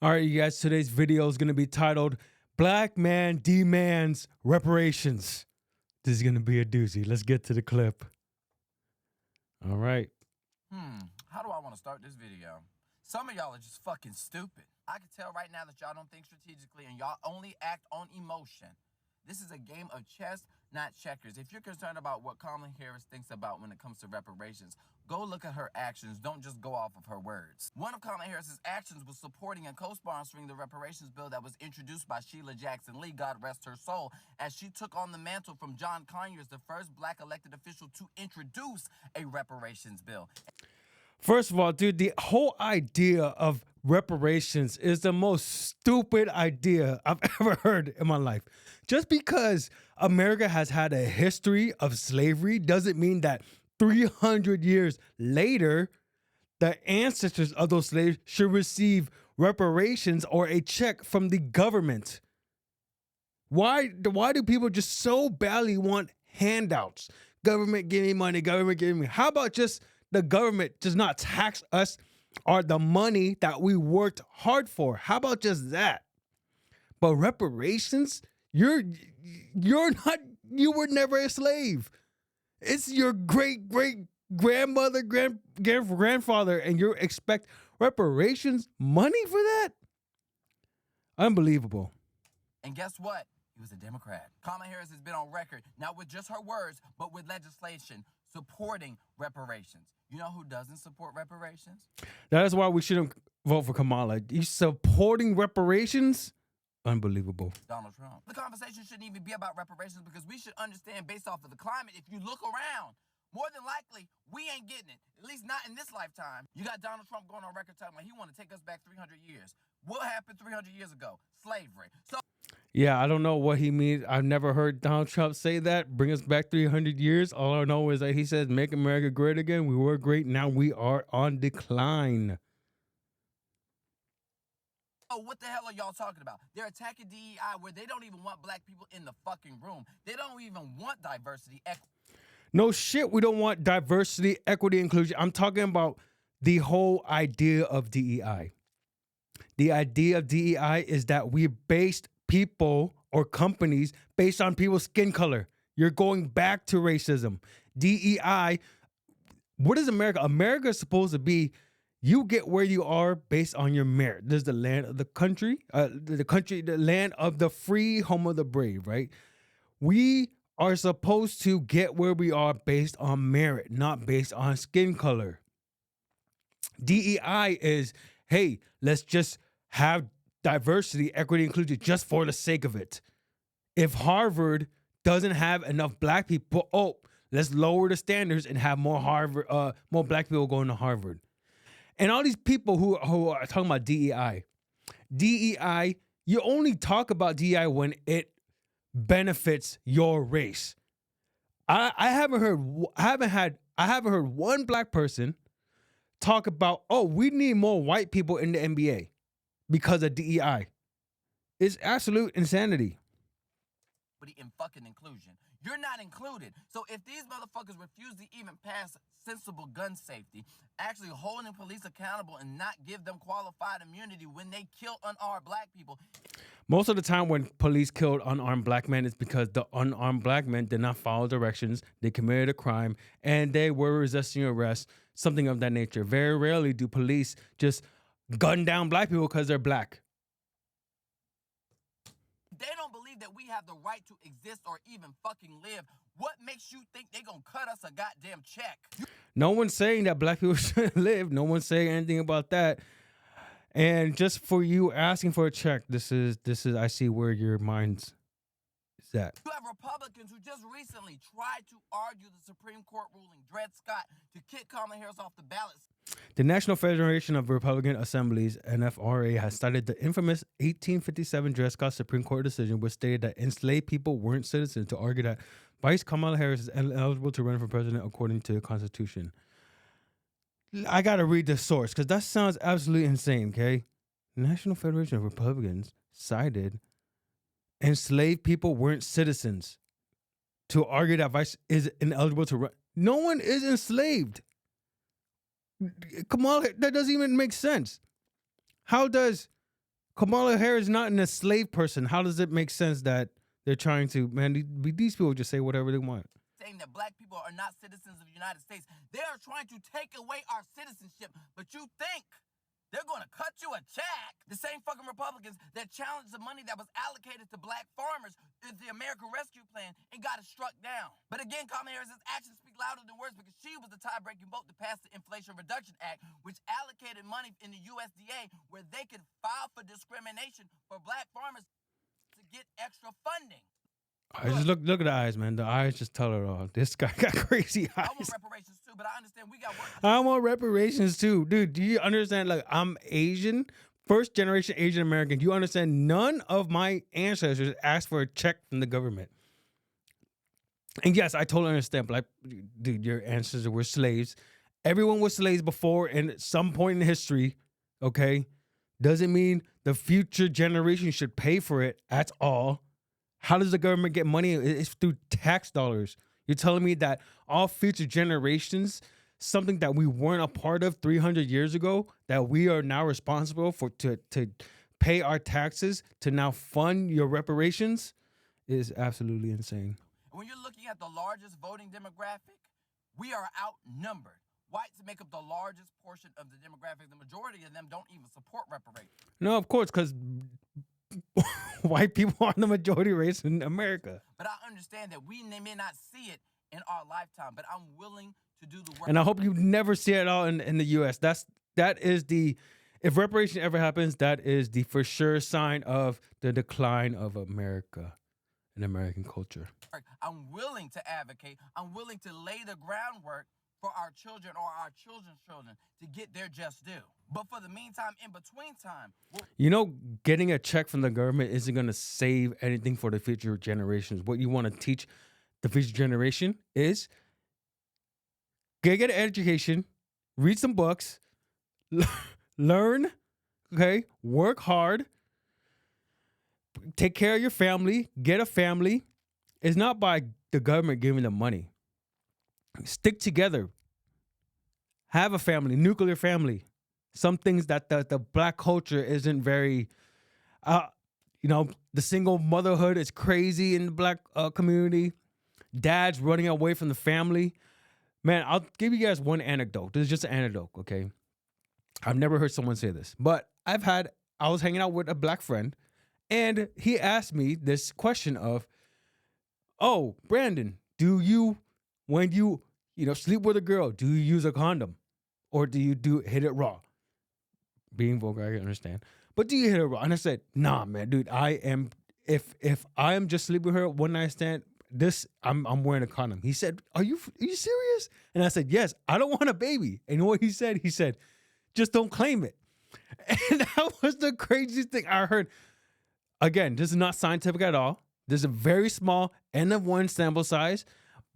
All right, you guys, today's video is going to be titled Black Man Demands Reparations. This is going to be a doozy. Let's get to the clip. All right. How do I want to start this video? Some of y'all are just fucking stupid. I can tell right now that y'all don't think strategically and y'all only act on emotion. This is a game of chess, not checkers. If you're concerned about what Kamala Harris thinks about when it comes to reparations, go look at her actions. Don't just go off of her words. One of Kamala Harris's actions was supporting and co-sponsoring the reparations bill that was introduced by Sheila Jackson Lee, God rest her soul, as she took on the mantle from John Conyers, the first black elected official to introduce a reparations bill. First of all, dude, the whole idea of reparations is the most stupid idea I've ever heard in my life. Just because America has had a history of slavery doesn't mean that 300 years later, the ancestors of those slaves should receive reparations or a check from the government. Why do people just so badly want handouts? Government give me money, government give me. How about just the government does not tax us or the money that we worked hard for? How about just that? But reparations, you're not, you were never a slave. It's your great grandmother, grandfather, and you expect reparations money for that? Unbelievable. And guess what? He was a Democrat. Kamala Harris has been on record, not with just her words, but with legislation supporting reparations. You know who doesn't support reparations? That is why we shouldn't vote for Kamala. He's supporting reparations? Unbelievable. Donald Trump. The conversation shouldn't even be about reparations because we should understand based off of the climate, if you look around, more than likely, we ain't getting it. At least not in this lifetime. You got Donald Trump going on record talking like he want to take us back 300 years. What happened 300 years ago? Slavery. So yeah, I don't know what he means. I've never heard Donald Trump say that. Bring us back 300 years. All I know is that he says, make America great again. We were great. Now we are on decline. oh, what the hell are y'all talking about? They're attacking DEI where they don't even want black people in the fucking room. They don't even want diversity, equity. No shit, we don't want diversity, equity, inclusion. I'm talking about the whole idea of DEI. The idea of DEI is that we based people or companies based on people's skin color. You're going back to racism. DEI, what is America? America is supposed to be, you get where you are based on your merit. There's the land of the country, the land of the free, home of the brave, right? We are supposed to get where we are based on merit, not based on skin color. DEI is, hey, let's just have diversity, equity, inclusion just for the sake of it. If Harvard doesn't have enough black people, let's lower the standards and have more more black people going to Harvard. And all these people who are talking about DEI, you only talk about DEI when it benefits your race. I haven't heard one black person talk about, we need more white people in the NBA because of DEI. It's absolute insanity. In fucking inclusion. You're not included. So if these motherfuckers refuse to even pass sensible gun safety, actually holding police accountable and not give them qualified immunity when they kill unarmed black people. Most of the time when police killed unarmed black men, it's because the unarmed black men did not follow directions, they committed a crime, and they were resisting arrest, something of that nature. Very rarely do police just gun down black people because they're black. They don't believe that we have the right to exist or even fucking live. What makes you think they gonna cut us a goddamn check? No one's saying that black people shouldn't live. No one's saying anything about that. And just for you asking for a check, this is I see where your mind's is at. You have Republicans who just recently tried to argue the Supreme Court ruling, Dred Scott, to kick Kamala Harris off the ballot. The National Federation of Republican Assemblies, NFRA, has cited the infamous 1857 Dred Scott Supreme Court decision, which stated that enslaved people weren't citizens, to argue that Vice Kamala Harris is eligible to run for president according to the Constitution. I gotta read the source because that sounds absolutely insane, okay? National Federation of Republicans cited enslaved people weren't citizens to argue that Vice is ineligible to run. No one is enslaved. Kamala, that doesn't even make sense. How does Kamala Harris is not an enslaved person. How does it make sense that they're trying to, man, these people just say whatever they want? Saying that black people are not citizens of the United States. They are trying to take away our citizenship, but you think they're going to cut you a check? The same fucking Republicans that challenged the money that was allocated to black farmers in the American Rescue Plan and got it struck down. But again, Kamala Harris's actions speak louder than words because she was the tie-breaking vote to pass the Inflation Reduction Act, which allocated money in the USDA where they could file for discrimination for black farmers to get extra funding. I just look at the eyes, man. The eyes just tell it all. This guy got crazy eyes. I want reparations too, but I understand we got work. I want reparations too, dude. Do you understand? Like, I'm Asian, first generation Asian American. Do you understand? None of my ancestors asked for a check from the government. And yes, I totally understand. But like, dude, your ancestors were slaves. Everyone was slaves before, and at some point in history, okay, doesn't mean the future generation should pay for it at all. How does the government get money? It's through tax dollars. You're telling me that all future generations, something that we weren't a part of 300 years ago, that we are now responsible for to pay our taxes to now fund your reparations, is absolutely insane. When you're looking at the largest voting demographic, we are outnumbered. Whites make up the largest portion of the demographic. The majority of them don't even support reparations. No, of course, because white people are the majority race in America. But I understand that we may not see it in our lifetime, but I'm willing to do the work. And I hope you never see it all in the U.S. That is the, if reparation ever happens, that is the for sure sign of the decline of America and American culture. I'm willing to advocate. I'm willing to lay the groundwork for our children or our children's children to get their just due. But for the meantime, in between time, you know, getting a check from the government isn't going to save anything for the future generations. What you want to teach the future generation is get an education, read some books, learn, okay, work hard, take care of your family, get a family. It's not by the government giving them money. Stick together. Have a family, nuclear family. Some things that the black culture isn't very, the single motherhood is crazy in the black community. Dads running away from the family. Man, I'll give you guys one anecdote. This is just an anecdote, okay? I've never heard someone say this, but I was hanging out with a black friend, and he asked me this question of, oh, Brandon, do you, when you sleep with a girl, do you use a condom? Or do you hit it raw? Being vulgar, I understand. But do you hit it raw? And I said, nah, man, dude, if I am just sleeping with her one night stand, I'm wearing a condom. He said, are you serious? And I said, yes, I don't want a baby. And you know what he said? He said, just don't claim it. And that was the craziest thing I heard. Again, this is not scientific at all. This is a very small N of 1 sample size.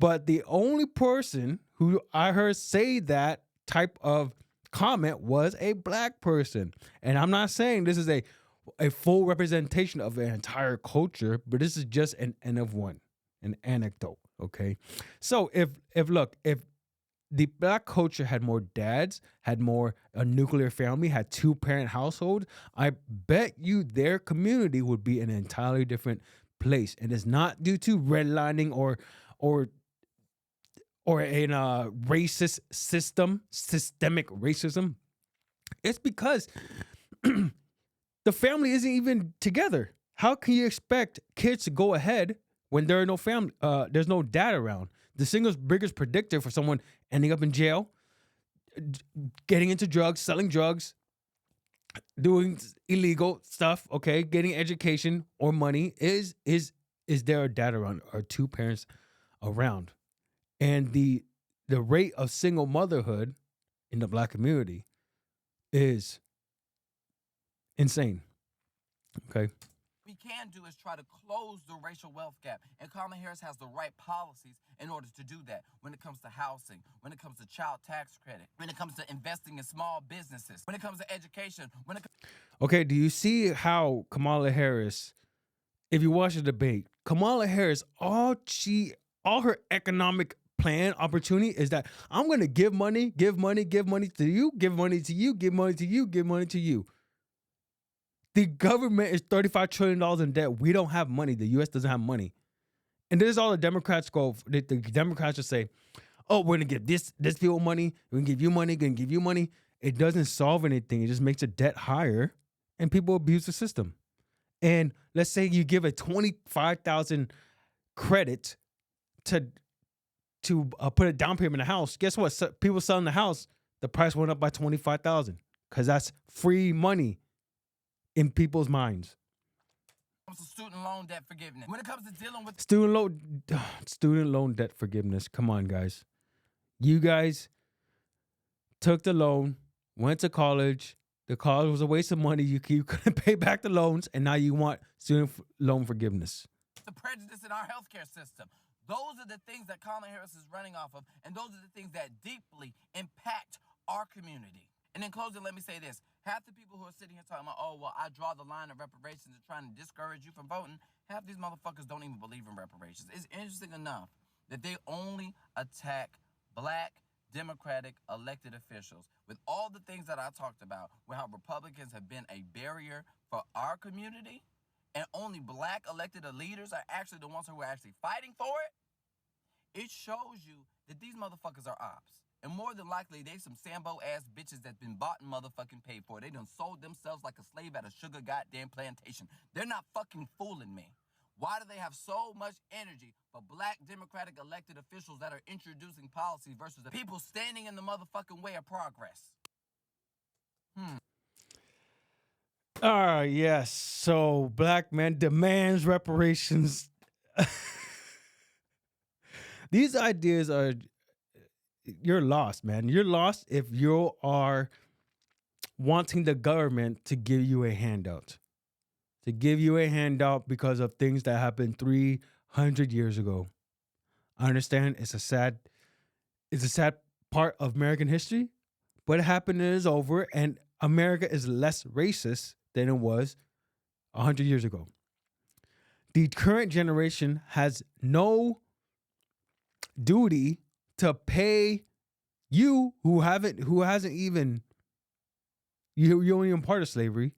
But the only person who I heard say that type of comment was a black person. And I'm not saying this is a full representation of the entire culture, but this is just an N of 1, an anecdote, okay? So if the black culture had more dads, had more a nuclear family, had 2-parent household, I bet you their community would be an entirely different place. And it's not due to redlining or in a racist system, systemic racism. It's because the family isn't even together. How can you expect kids to go ahead when there are no family? There's no dad around. The single biggest predictor for someone ending up in jail, getting into drugs, selling drugs, doing illegal stuff, okay, getting education or money is there a dad around? Are 2 parents around? And the rate of single motherhood in the black community is insane. Okay. we can do is try to close the racial wealth gap. And Kamala Harris has the right policies in order to do that when it comes to housing, when it comes to child tax credit, when it comes to investing in small businesses, when it comes to education, Okay, do you see how Kamala Harris, if you watch the debate, Kamala Harris, all her economic plan opportunity is that I'm going to give money to you, give money to you, give money to you, give money to you. The government is $35 trillion in debt. We don't have money. The U.S. doesn't have money. And this is all the Democrats go. The Democrats just say, oh, we're going to give this people money. We're going to give you money. Going to give you money. It doesn't solve anything. It just makes the debt higher and people abuse the system. And let's say you give a $25,000 credit to put a down payment in a house. Guess what? People selling the house, the price went up by $25,000 because that's free money in people's minds. Student loan debt forgiveness. When it comes to dealing with student loan debt forgiveness. Come on, guys. You guys took the loan, went to college. The college was a waste of money. You couldn't pay back the loans, and now you want student loan forgiveness. The prejudice in our healthcare system. Those are the things that Kamala Harris is running off of, and those are the things that deeply impact our community. And in closing, let me say this. Half the people who are sitting here talking about, oh, well, I draw the line of reparations and trying to discourage you from voting, half these motherfuckers don't even believe in reparations. It's interesting enough that they only attack black Democratic elected officials with all the things that I talked about, where how Republicans have been a barrier for our community, and only black elected leaders are actually the ones who are actually fighting for it. It shows you that these motherfuckers are ops. And more than likely, they some Sambo-ass bitches that's been bought and motherfucking paid for. They done sold themselves like a slave at a sugar goddamn plantation. They're not fucking fooling me. Why do they have so much energy for black Democratic elected officials that are introducing policies versus the people standing in the motherfucking way of progress? Yes. So black man demands reparations. These ideas are, you're lost, man. You're lost if you are wanting the government to give you a handout. To give you a handout because of things that happened 300 years ago. I understand it's a sad part of American history, but it happened and it's over, and America is less racist than it was 100 years ago. The current generation has no duty to pay you who hasn't even, you're even part of slavery.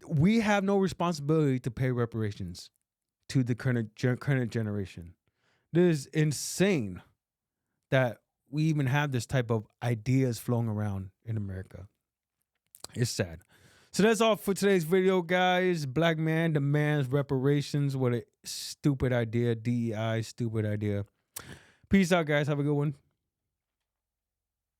We have no responsibility to pay reparations to the current generation. This is insane that we even have this type of ideas flowing around in America. It's sad. So that's all for today's video, guys. Black man demands reparations. What a stupid idea. DEI, stupid idea. Peace out, guys. Have a good one.